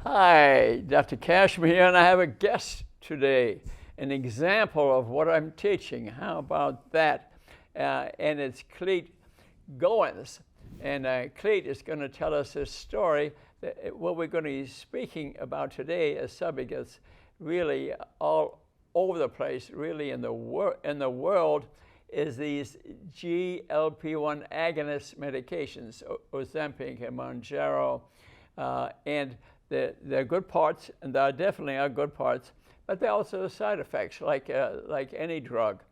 Hi, Dr. Kachmann here, and I have a guest today, an example of what I'm teaching. How about that? And it's Cleet Goins. And Cleet is going to tell us his story. What we're going to be speaking about today, a subject that's really all over the place, really in the world, is these GLP-1 agonist medications, Ozempic and Mounjaro, and they're good parts, and there definitely are good parts, but there are also side effects, like any drug.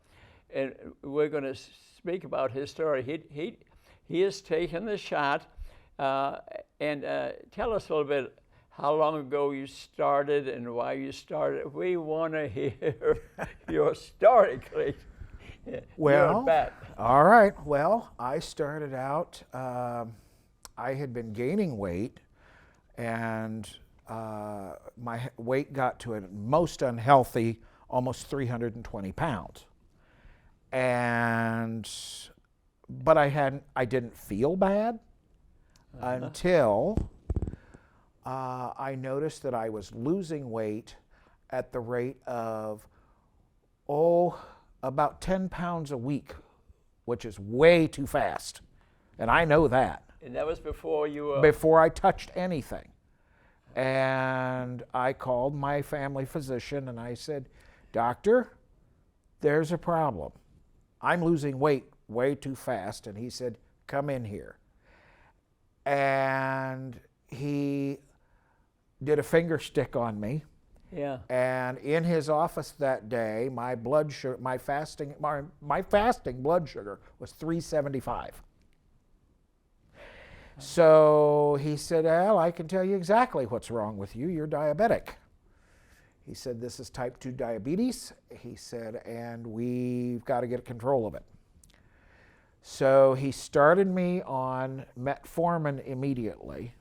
And we're going to speak about his story. He has taken the shot, and tell us a little bit how long ago you started and why you started. We want to hear your story, Cleet. Well, all right. Well, I started out, I had been gaining weight, and my weight got to a most unhealthy, almost 320 pounds. But I didn't feel bad until I noticed that I was losing weight at the rate of, about 10 pounds a week, which is way too fast. And I know that. And that was before you... Before I touched anything. And I called my family physician and I said, "Doctor, there's a problem. I'm losing weight way too fast." And he said, "Come in here." And he did a finger stick on me. Yeah. And in his office that day, my blood sugar, my fasting blood sugar was 375. So he said, "Al, I can tell you exactly what's wrong with you. You're diabetic." He said, "This is type 2 diabetes." He said, "And we've got to get control of it." So he started me on metformin immediately,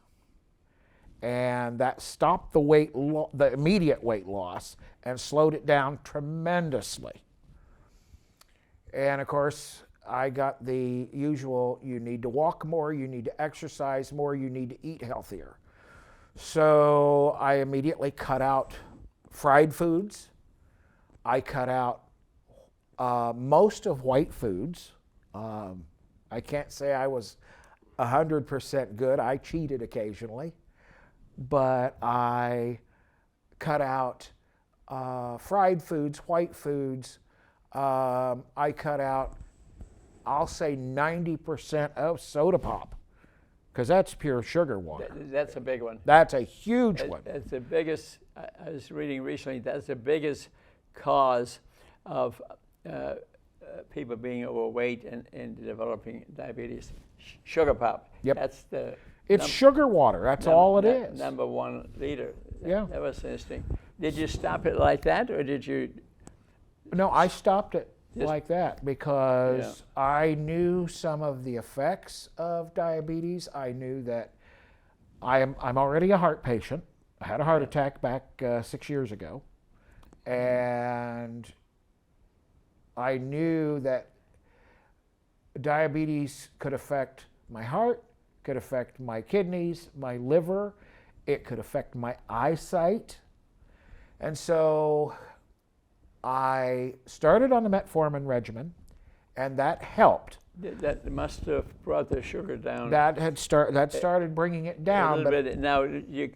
and that stopped the immediate weight loss and slowed it down tremendously. And of course, I got the usual, you need to walk more, you need to exercise more, you need to eat healthier. So I immediately cut out fried foods. I cut out most of white foods. I can't say I was 100% good. I cheated occasionally. But I cut out fried foods, white foods. I cut out, I'll say 90% of soda pop, because that's pure sugar water. That's a big one. That's a huge one. That's the biggest, I was reading recently, that's the biggest cause of people being overweight and developing diabetes. Sugar pop. Yep. That's the... It's sugar water. That's all it is. Number one leader. Yeah. That was interesting. Did you stop it like that, or did you? No, I stopped it like that because I knew some of the effects of diabetes. I knew that I'm already a heart patient. I had a heart attack back 6 years ago, and I knew that diabetes could affect my heart, could affect my kidneys, my liver, it could affect my eyesight. And so I started on the metformin regimen, and that helped. That must have brought the sugar down. That started bringing it down. A little bit. Now, you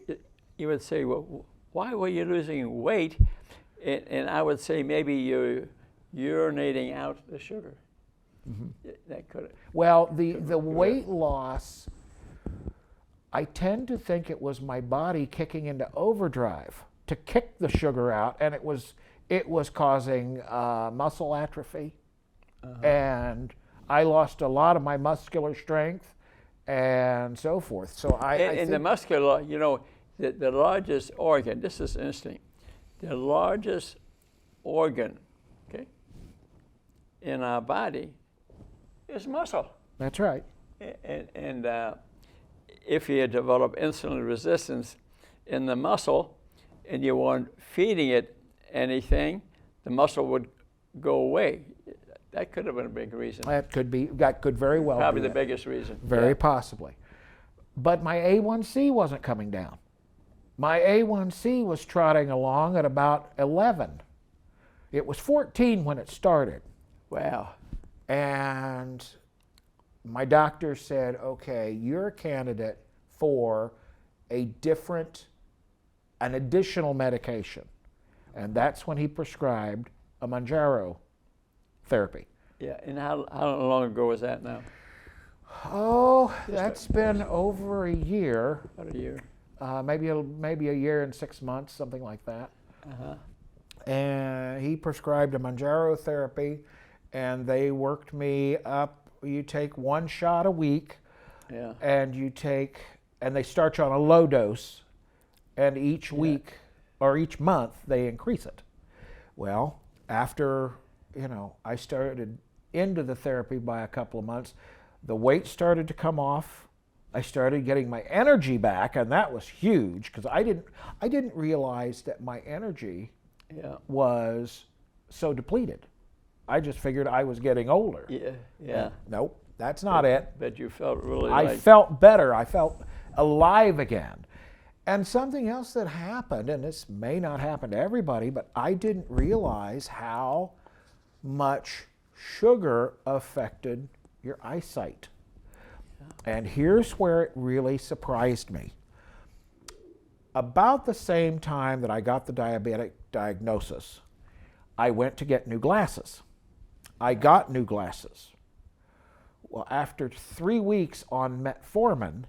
would say, well, why were you losing weight? And I would say maybe you're urinating out the sugar. Mm-hmm. That could. Well, the weight loss, I tend to think it was my body kicking into overdrive to kick the sugar out, and it was causing muscle atrophy, and I lost a lot of my muscular strength and so forth. So I think the muscular, the largest organ. This is interesting. The largest organ, okay, in our body is muscle. That's right. And if you develop insulin resistance in the muscle and you weren't feeding it anything, the muscle would go away. That could have been a big reason. That could very well Probably be the biggest reason. Very possibly. But my A1C wasn't coming down. My A1C was trotting along at about 11. It was 14 when it started. Wow. And my doctor said, okay, you're a candidate for an additional medication. And that's when he prescribed a Mounjaro therapy. Yeah, and how long ago was that now? Oh, that's been over a year. About a year. Maybe a year and 6 months, something like that. Uh-huh. And he prescribed a Mounjaro therapy, and they worked me up. You take 1 shot a week, Yeah. and they start you on a low dose, and each week or each month they increase it. Well, after I started into the therapy by a couple of months, the weight started to come off. I started getting my energy back, and that was huge because I didn't realize that my energy was so depleted. I just figured I was getting older. Yeah, yeah. And nope, that's not it. But you felt really I felt better. I felt alive again. And something else that happened, and this may not happen to everybody, but I didn't realize how much sugar affected your eyesight. And here's where it really surprised me. About the same time that I got the diabetic diagnosis, I went to get new glasses. I got new glasses. Well, after 3 weeks on metformin,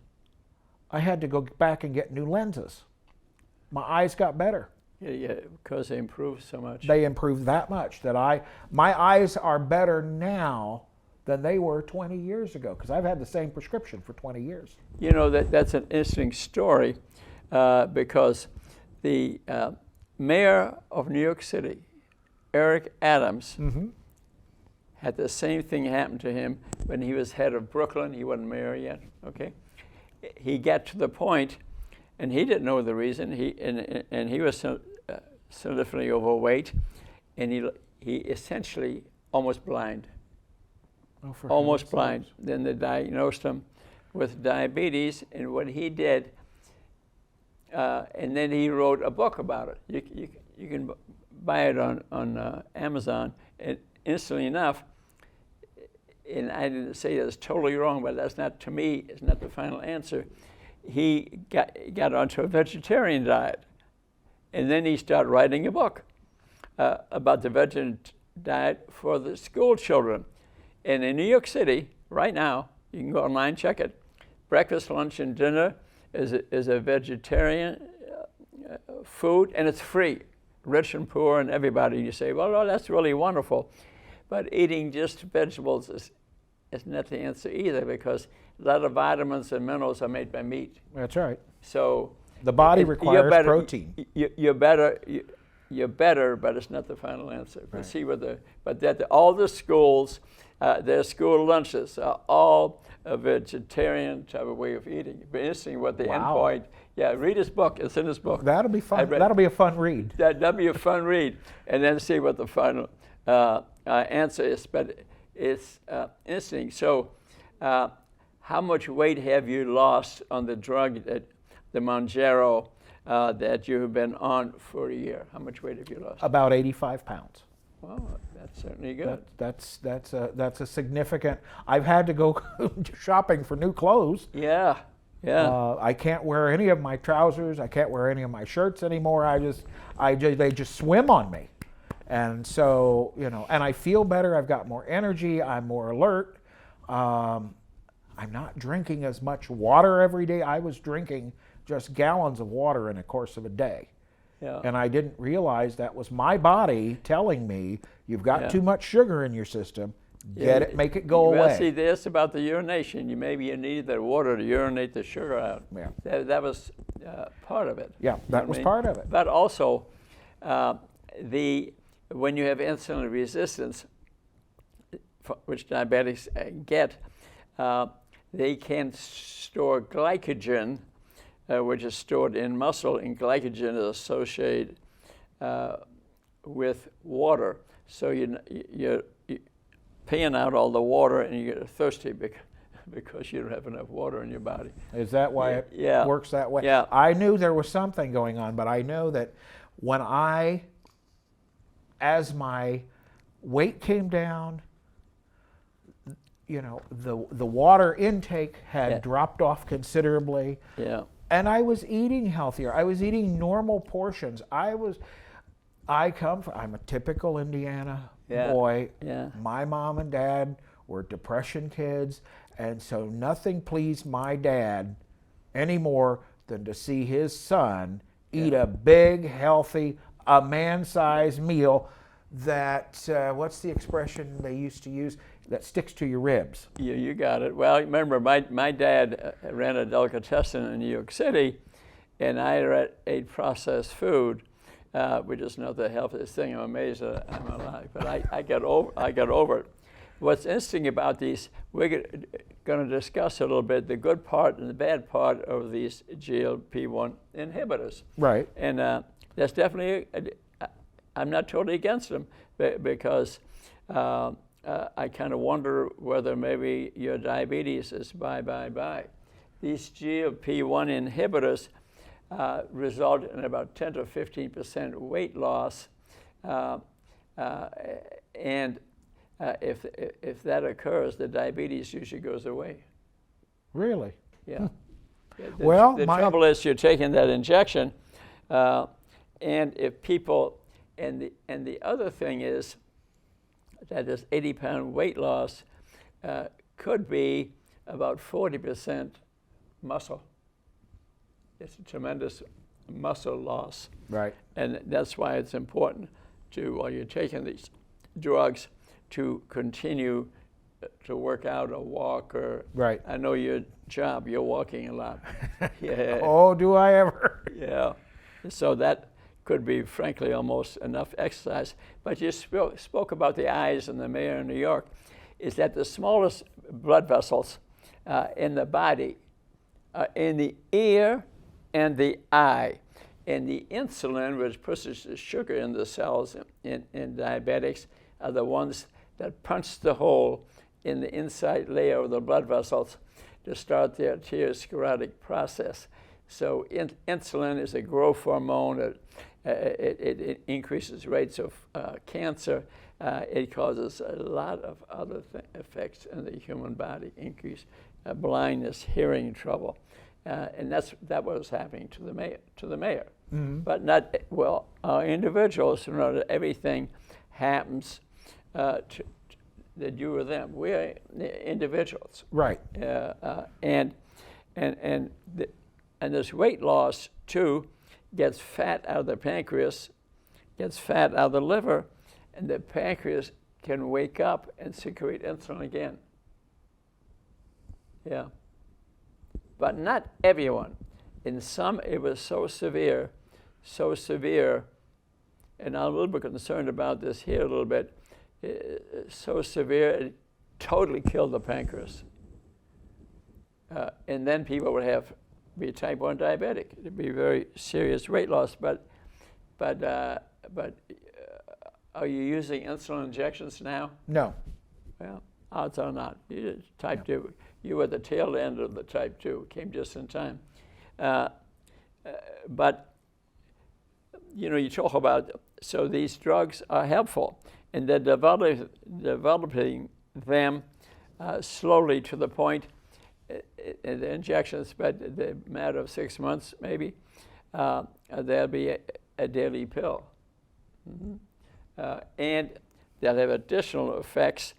I had to go back and get new lenses. My eyes got better. Yeah, because they improved so much. They improved that much that my eyes are better now than they were 20 years ago, because I've had the same prescription for 20 years. You know, that's an interesting story because the mayor of New York City, Eric Adams, had the same thing happen to him when he was head of Brooklyn. He wasn't mayor yet, okay? He got to the point, and he didn't know the reason, and he was significantly overweight, and he essentially almost blind. Oh, for Almost heaven's blind. sakes. Then they diagnosed him with diabetes, and what he did, and then he wrote a book about it. You can buy it on Amazon, and instantly enough, and I didn't say that's totally wrong, but that's not, to me, it's not the final answer. He got onto a vegetarian diet, and then he started writing a book about the vegetarian diet for the school children. And in New York City, right now, you can go online, check it. Breakfast, lunch, and dinner is a vegetarian food, and it's free, rich and poor and everybody. You say, well, that's really wonderful. But eating just vegetables is not the answer either, because a lot of vitamins and minerals are made by meat. That's right. So the body requires protein. You're better, but it's not the final answer. Right. See but all the schools, their school lunches are all a vegetarian type of way of eating. But interesting what the endpoint. Yeah, read his book. It's in his book. That'll be fun. That'll be a fun read. That'll be a fun read, and then see what the final answer is. But it's interesting. So, how much weight have you lost on the drug, the Mounjaro, that you have been on for a year? How much weight have you lost? About 85 pounds. Well, that's certainly good. That's a significant. I've had to go shopping for new clothes. Yeah, yeah. I can't wear any of my trousers. I can't wear any of my shirts anymore. They just swim on me, and so and I feel better. I've got more energy. I'm more alert. I'm not drinking as much water every day. I was drinking just gallons of water in the course of a day. Yeah. And I didn't realize that was my body telling me, you've got too much sugar in your system, make it go away. Well, see, this about the urination. Maybe you needed that water to urinate the sugar out. Yeah. That was part of it. Yeah, that was part of it. But also, when you have insulin resistance, which diabetics get, they can store glycogen, which is stored in muscle, and glycogen is associated with water. So you're peeing out all the water, and you get thirsty because you don't have enough water in your body. Is that why it Yeah. works that way? Yeah. I knew there was something going on, but I know that when as my weight came down, you know, the water intake had Yeah. dropped off considerably. Yeah. And I was eating healthier. I was eating normal portions. I'm a typical Indiana Yeah. boy. Yeah. My mom and dad were depression kids, and so nothing pleased my dad any more than to see his son eat a big, healthy, a man-sized meal that, what's the expression they used to use, that sticks to your ribs. You got it. Well, remember, my dad ran a delicatessen in New York City, and I ate processed food, which is not the healthiest thing. I'm amazed that I'm alive, but I got over it. What's interesting about these, we're going to discuss a little bit the good part and the bad part of these GLP-1 inhibitors. Right. And that's definitely, I'm not totally against them, because I kind of wonder whether maybe your diabetes is bye. These GLP-1 inhibitors result in about 10 to 15% weight loss, and if that occurs, the diabetes usually goes away. Really? Yeah. Well, the trouble is you're taking that injection, and if people, and the other thing is that this 80-pound weight loss could be about 40% muscle. It's a tremendous muscle loss. Right. And that's why it's important to, while you're taking these drugs, to continue to work out or walk, or Right. I know your job, you're walking a lot. Yeah. Oh, do I ever? Yeah. So that could be, frankly, almost enough exercise. But you spoke about the eyes, and the mayor in New York is that the smallest blood vessels in the body are in the ear and the eye. And the insulin, which pushes the sugar in the cells in diabetics, are the ones that punch the hole in the inside layer of the blood vessels to start the arteriosclerotic process. So insulin is a growth hormone. It increases rates of cancer. It causes a lot of other effects in the human body, increase blindness, hearing trouble. And that was happening to the mayor. Mm-hmm. But not, well, individuals, you know, everything happens that you or them. We're individuals. Right. And this weight loss, too, gets fat out of the pancreas, gets fat out of the liver, and the pancreas can wake up and secrete insulin again. Yeah. But not everyone. In some, it was so severe, and I'm a little bit concerned about this here a little bit, so severe, it totally killed the pancreas. And then people would be type 1 diabetic. It'd be very serious weight loss, but are you using insulin injections now? No. Well, odds are not. You did type 2. You were at the tail end of the type 2. Came just in time. But, you know, you talk about, so these drugs are helpful, and they're developing them slowly to the point, the injections, but the matter of 6 months maybe, there'll be a daily pill. Mm-hmm. And they'll have additional effects,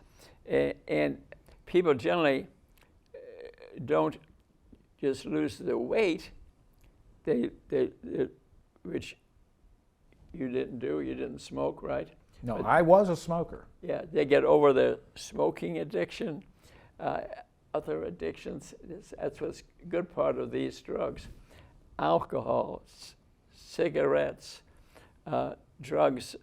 and people generally don't just lose the weight, which you didn't do. You didn't smoke, right? No, but, I was a smoker. Yeah, they get over the smoking addiction, other addictions. That's what's good part of these drugs. Alcohol, cigarettes, drugs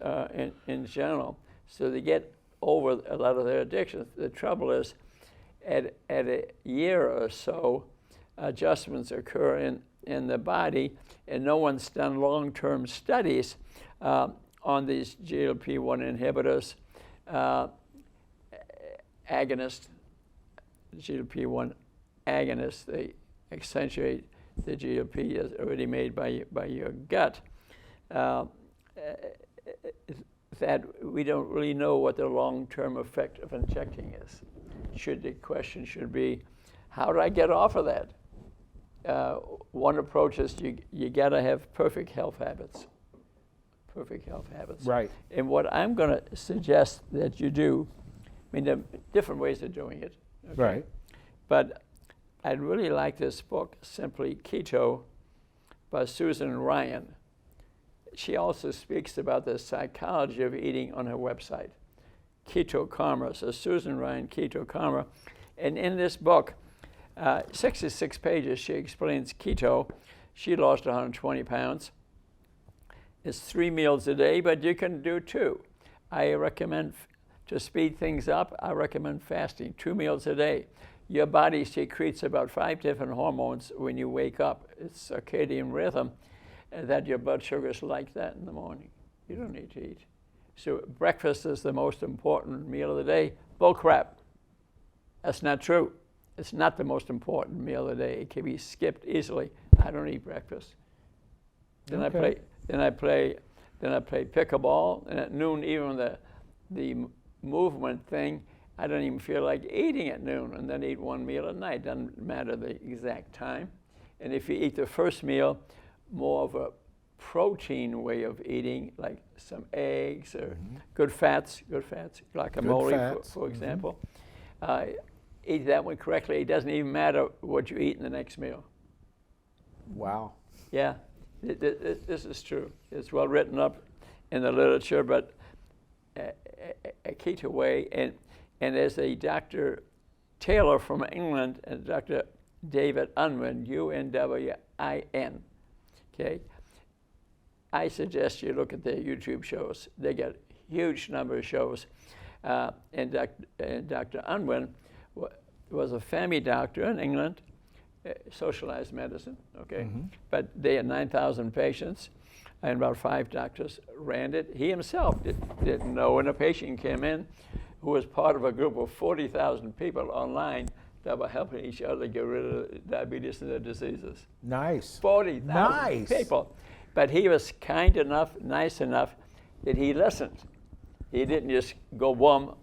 in general. So they get over a lot of their addictions. The trouble is, at a year or so, adjustments occur in the body, and no one's done long-term studies on these GLP-1 inhibitors, Agonist, GLP-1 agonists. They accentuate the GLP as already made by your gut. That we don't really know what the long-term effect of injecting is. The question should be, how do I get off of that? One approach is you got to have perfect health habits. Perfect health habits. Right. And what I'm going to suggest that you do, I mean, there are different ways of doing it. Okay? Right. But I'd really like this book, Simply Keto, by Susan Ryan. She also speaks about the psychology of eating on her website, Keto Karma. So Susan Ryan, Keto Karma. And in this book, 66 pages, she explains keto. She lost 120 pounds. It's 3 meals a day, but you can do 2. I recommend, to speed things up, I recommend fasting, 2 meals a day. Your body secretes about 5 different hormones when you wake up. It's circadian rhythm, that your blood sugar is like that in the morning. You don't need to eat. So breakfast is the most important meal of the day. Bull crap. That's not true. It's not the most important meal of the day. It can be skipped easily. I don't eat breakfast. Then Okay. I play pickleball, and at noon, even the movement thing, I don't even feel like eating at noon, and then eat 1 meal at night. Doesn't matter the exact time. And if you eat the first meal, more of a protein way of eating, like some eggs or good fats, guacamole, for example. Eat that one correctly. It doesn't even matter what you eat in the next meal. Wow. Yeah, this is true. It's well written up in the literature, but a keto way. And there's a Dr. Taylor from England and Dr. David Unwin, U-N-W-I-N. Okay, I suggest you look at their YouTube shows. They get a huge number of shows. And Dr. Unwin was a family doctor in England, socialized medicine, okay? But they had 9,000 patients, and about 5 doctors ran it. He himself didn't know when a patient came in who was part of a group of 40,000 people online that were helping each other get rid of diabetes and their diseases. Nice. 40,000 people. But he was kind enough, nice enough that he listened. He didn't just go, boom,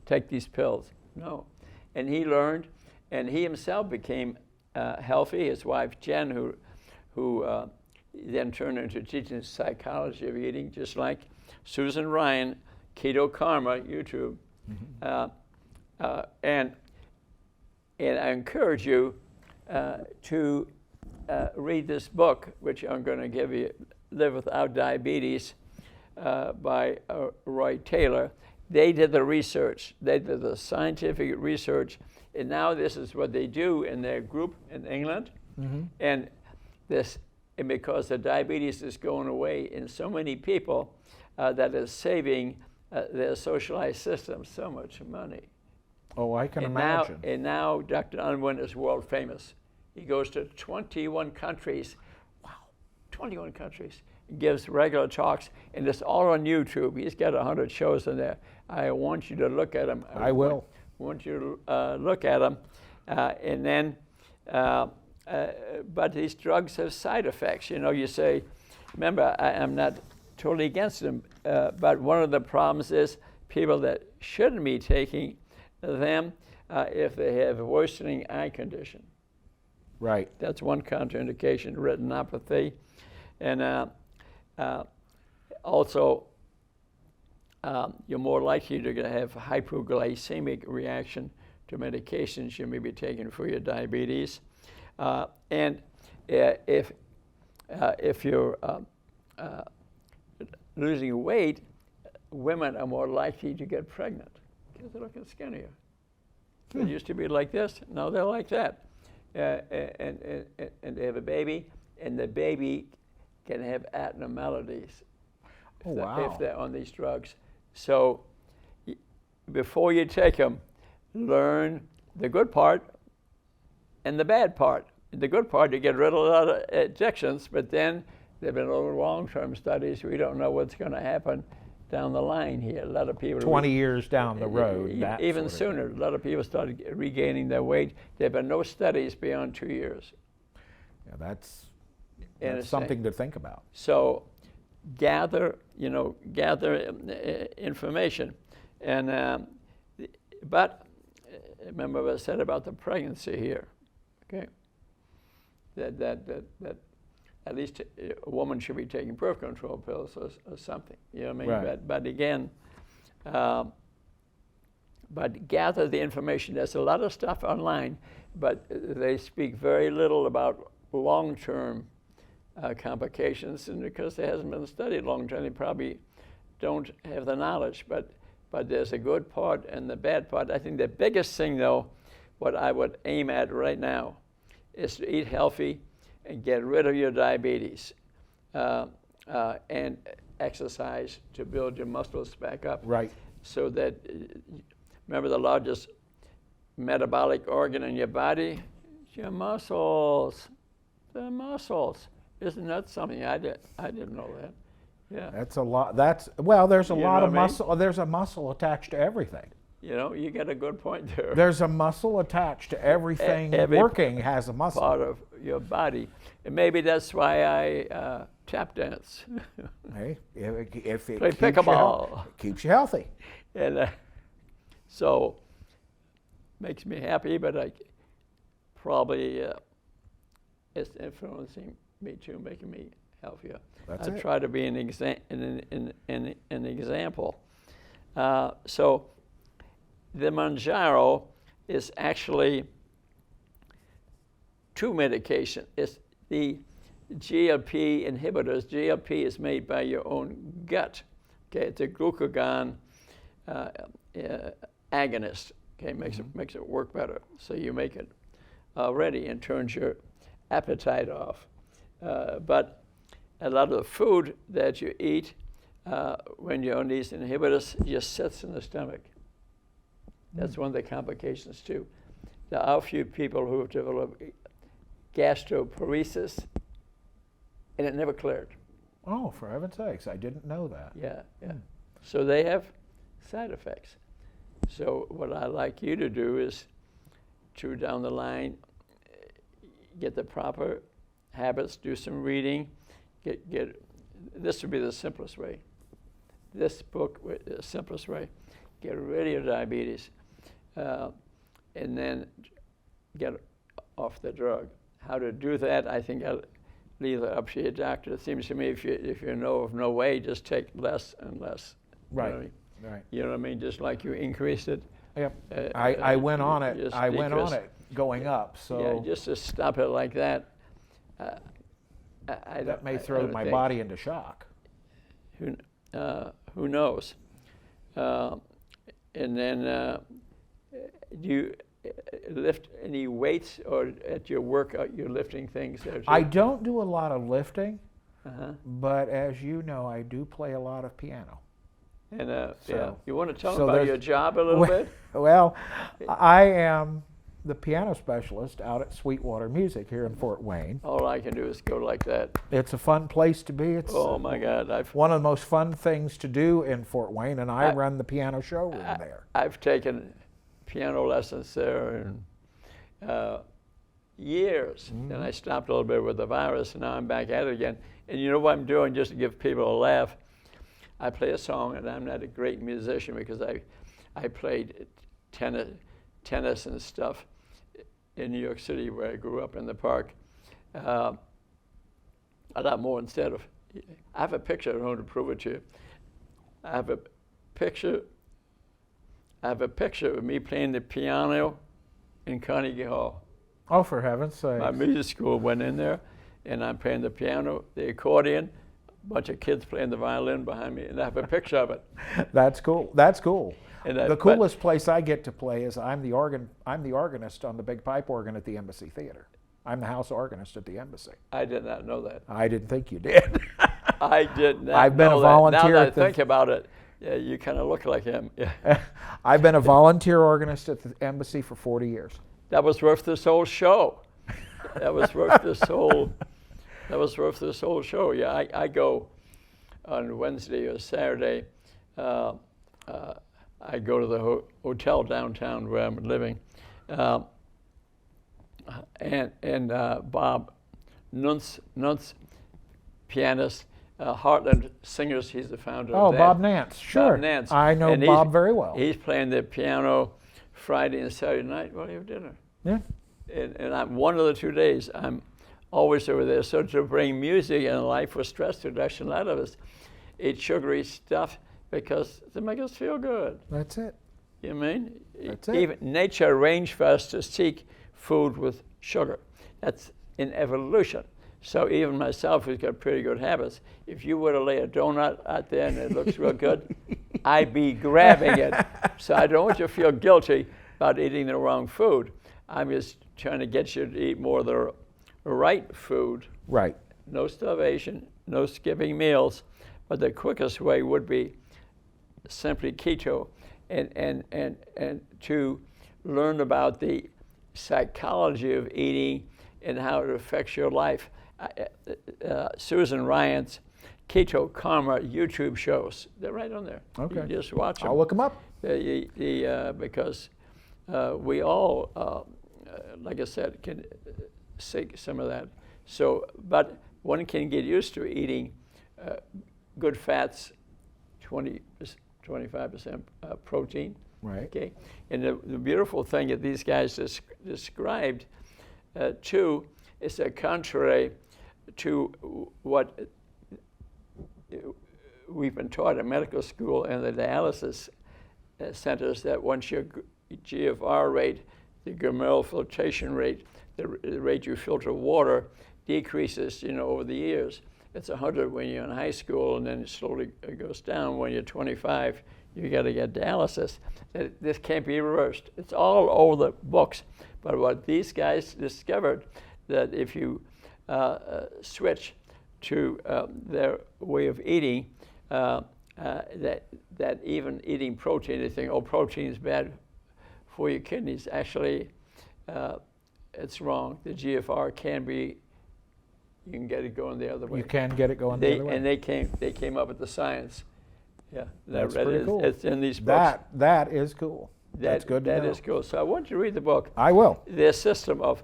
take these pills. No. And he learned, and he himself became healthy. His wife, Jen, who then turned into teaching psychology of eating, just like Susan Ryan, Keto Karma, YouTube. And I encourage you to read this book, which I'm going to give you, Live Without Diabetes, by Roy Taylor. They did the research. They did the scientific research, and now this is what they do in their group in England. And because the diabetes is going away in so many people, that is saving their socialized system so much money. Oh, I can imagine. And now Dr. Unwin is world famous. He goes to 21 countries. Wow, 21 countries. He gives regular talks, and it's all on YouTube. He's got 100 shows in there. I want you to look at them. I will. Want you to look at them. And then, but these drugs have side effects. You know, you say, remember, I'm not totally against them, but one of the problems is people that shouldn't be taking them if they have a worsening eye condition. Right. That's one contraindication, retinopathy. And also, you're more likely to have hypoglycemic reaction to medications you may be taking for your diabetes. And if you're losing weight, women are more likely to get pregnant because they're looking skinnier. They used to be like this, now they're like that. And they have a baby, and the baby can have abnormalities if they're on these drugs. So before you take them, learn the good part and the bad part. The good part, you get rid of a lot of injections, but then there have been long-term studies. We don't know what's going to happen down the line here. A lot of people 20 years down the road. that even sort of sooner. A lot of people started regaining their weight. There have been no studies beyond 2 years. Yeah, that's it's something to think about. So gather information. And but remember what I said about the pregnancy here, okay? That at least a woman should be taking birth control pills or something. You know what I mean? Right. But again, but gather the information. There's a lot of stuff online, but they speak very little about long-term complications, and because it hasn't been studied long-term, they probably don't have the knowledge. But there's a good part and the bad part. I think the biggest thing, though, what I would aim at right now is to eat healthy and get rid of your diabetes and exercise to build your muscles back up. Right. So that, remember, the largest metabolic organ in your body is your muscles. The muscles. Isn't that something? I didn't know that. Yeah. That's a lot. There's a You lot know of what I mean? muscle. There's a muscle attached to everything. You know, you get a good point there. There's a muscle attached to everything. Every working has a muscle. Part of your body. And maybe that's why I tap dance. Hey, if it Play keeps pickleball. it keeps you healthy. And so makes me happy, but I probably it's influencing me too, making me healthier. That's I it. try to be an example. So the Manjaro is actually two medication. It's the GLP inhibitors. GLP is made by your own gut. Okay, it's a glucagon agonist. Okay, makes it work better. So you make it ready and turns your appetite off. But a lot of the food that you eat when you're on these inhibitors just sits in the stomach. That's one of the complications too. There are a few people who have developed gastroparesis, and it never cleared. Oh, for heaven's sakes, I didn't know that. Yeah. So they have side effects. So what I'd like you to do is to, down the line, get the proper habits, do some reading, get this would be the simplest way. This book, the simplest way, get rid of your diabetes, and then get off the drug. How to do that, I think I'll leave that up to your doctor. It seems to me if you know of no way, just take less and less. Right. You know what I mean? Right. You know what I mean? Just like you increased it. Yep. I went on it. just I went on decrease. it going up. So Yeah, just to stop it like that. that may throw my body into shock. Who knows? And then, do you lift any weights, or at your workout you're lifting things? I don't do a lot of lifting, Uh-huh. but as you know, I do play a lot of piano. And So- you want to tell so them about there's- your job a little bit? Well, I am the piano specialist out at Sweetwater Music here in Fort Wayne. All I can do is go like that. It's a fun place to be. It's Oh my God! one of the most fun things to do in Fort Wayne, and I run the piano showroom there. I've taken piano lessons there in years. Then I stopped a little bit with the virus, and now I'm back at it again. And you know what I'm doing, just to give people a laugh? I play a song, and I'm not a great musician because I played tennis and stuff in New York City, where I grew up in the park. A lot more instead of. I have a picture. I want to prove it to you. I have a picture of me playing the piano in Carnegie Hall. Oh, for heaven's sake. My music school went in there, and I'm playing the piano, the accordion, a bunch of kids playing the violin behind me, and I have a picture of it. That's cool. That's cool. And The coolest place I get to play is I'm the organist on the big pipe organ at the Embassy Theater. I'm the house organist at the Embassy. I did not know that. I didn't think you did. I did not I've been know a that. volunteer Now that I at the- think about it, yeah, you kind of look like him. Yeah. I've been a volunteer organist at the Embassy for 40 years. That was worth this whole show. That was worth this whole. That was worth this whole show. Yeah, I go on Wednesday or Saturday I go to the hotel downtown where I'm living, and Bob Nuntz, pianist, Heartland Singers, he's the founder of that. Bob Nance, sure. Bob Nance. I know And Bob very well. He's playing the piano Friday and Saturday night while you have dinner. Yeah. And I'm one of the 2 days, I'm always over there. So to bring music and life with stress reduction out of us, eat sugary stuff because to make us feel good. That's it. You know what I mean? That's it. Even nature arranged for us to seek food with sugar. That's in evolution. So even myself, who's got pretty good habits, if you were to lay a donut out there and it looks real good, I'd be grabbing it. So I don't want you to feel guilty about eating the wrong food. I'm just trying to get you to eat more of the right food. Right. No starvation, no skipping meals, but the quickest way would be simply keto, and to learn about the psychology of eating and how it affects your life. Susan Ryan's Keto Karma YouTube shows, they're right on there. Okay. You just watch them. I'll look them up. Because we all, like I said, can seek some of that. So, but one can get used to eating good fats, 25% protein. Right. Okay. And the beautiful thing that these guys described too is a contrary to what we've been taught in medical school and the dialysis centers, that once your GFR rate, the glomerular filtration rate, the rate you filter water, decreases, over the years. It's 100 when you're in high school, and then it slowly goes down. When you're 25, you got to get dialysis. This can't be reversed. It's all over the books. But what these guys discovered, that if you switch to their way of eating, that even eating protein, they think, protein is bad for your kidneys. Actually, it's wrong. The GFR can be, you can get it going the other way. You can get it going the other way. And they came up with the science. Yeah, that's pretty cool. It's in these books. That is cool. That's good to know. That is cool. So I want you to read the book. I will. Their system of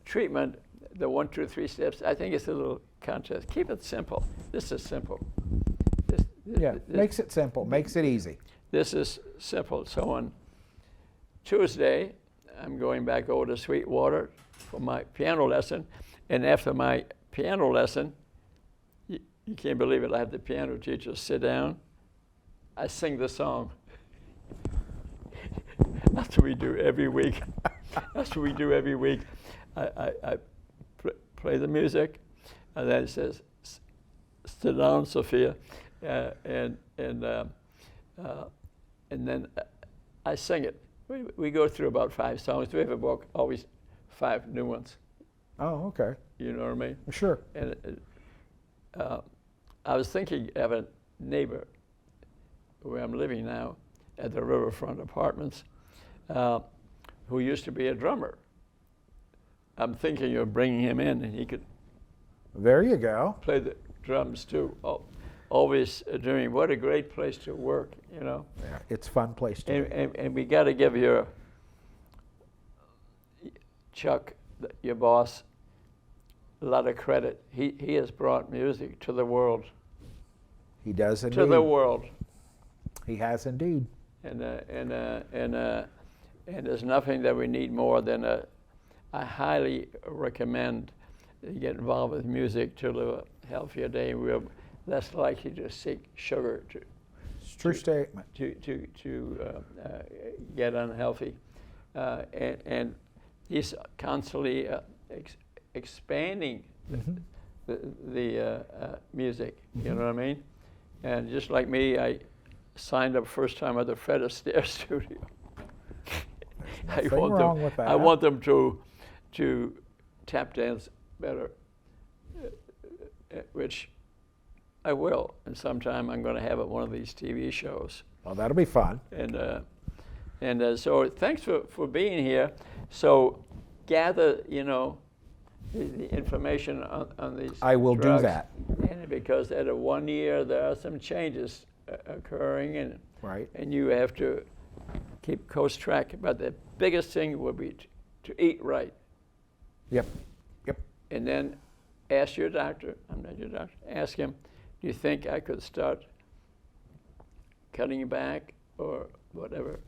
treatment, the 1, 2, 3 steps. I think it's a little contest. Keep it simple. This is simple. Makes it simple. Makes it easy. This is simple. So on Tuesday, I'm going back over to Sweetwater for my piano lesson. And after my piano lesson, you can't believe it, I have the piano teacher sit down. I sing the song. That's what we do every week. That's what we do every week. I play the music, and then it says, "Sit down, Sophia," and then I sing it. We go through about 5 songs. We have a book, always 5 new ones. Oh, okay. You know what I mean? Sure. And I was thinking of a neighbor where I'm living now at the Riverfront Apartments, who used to be a drummer. I'm thinking of bringing him in, and he could. There you go. Play the drums too. Always doing. What a great place to work, Yeah, it's a fun place to be. And we got to give Chuck, your boss, a lot of credit. He has brought music to the world. He does indeed. To the world. He has indeed. And there's nothing that we need more than I highly recommend you get involved with music to live a healthier day. We're less likely to seek sugar it's a true statement. To get unhealthy, and he's constantly expanding the music. You know what I mean? And just like me, I signed up first time at the Fred Astaire studio. I want them to tap dance better, which I will. And sometime I'm going to have at one of these TV shows. Well, that'll be fun. And so thanks for being here. So gather, the information on these I will drugs. do that. And because at a 1 year there are some changes occurring, and Right. and you have to keep close track. But the biggest thing will be to eat right, Yep. Yep. and then ask your doctor. I'm not your doctor. Ask him, do you think I could start cutting back or whatever?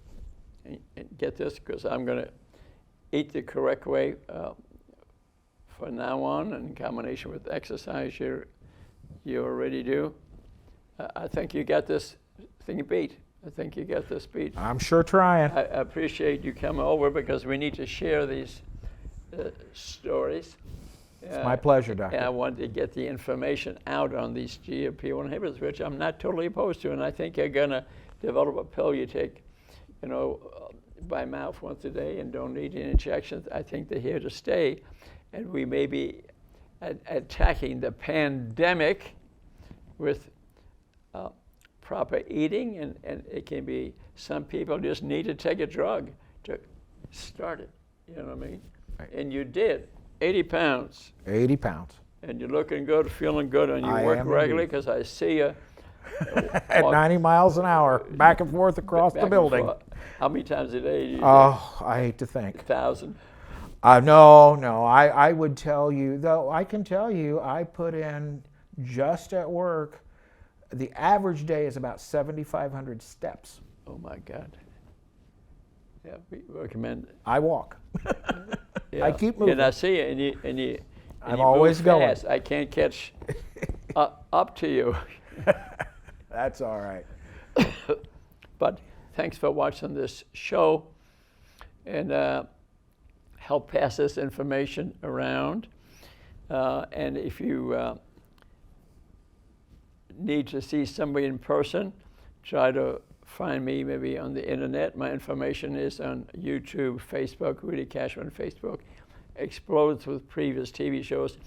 And get this, because I'm going to eat the correct way from now on, in combination with exercise you already do. I think you got this thing beat. I think you got this beat. I'm sure trying. I appreciate you coming over, because we need to share these stories. It's my pleasure, Doctor. And I wanted to get the information out on these GLP-1 inhibitors, which I'm not totally opposed to, and I think you're going to develop a pill you take, by mouth once a day and don't need any injections. I think they're here to stay, and we may be attacking the pandemic with proper eating, and it can be, some people just need to take a drug to start it, you know what I mean? Right. And you did, 80 pounds. 80 pounds. And you're looking good, feeling good, and you I work am regularly, indeed. because I see you At walk 90 miles an hour, back and forth across back the and building. forth. How many times a day do you do? Oh, I hate to think. 1,000? No. I would tell you, though, I can tell you, I put in, just at work, the average day is about 7,500 steps. Oh my God. Yeah, we recommend it. I walk. Yeah. I keep moving. And I see you, and you I'm you always move going. fast. I can't catch up to you. That's all right. But thanks for watching this show, and help pass this information around. And if you need to see somebody in person, try to find me maybe on the internet. My information is on YouTube, Facebook. Rudy Kachmann Facebook explodes with previous TV shows.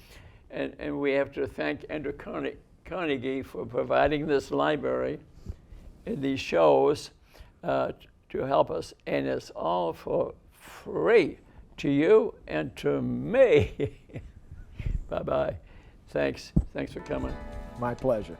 And we have to thank Andrew Carnegie for providing this library and these shows to help us. And it's all for free to you and to me. Bye-bye. Thanks for coming. My pleasure.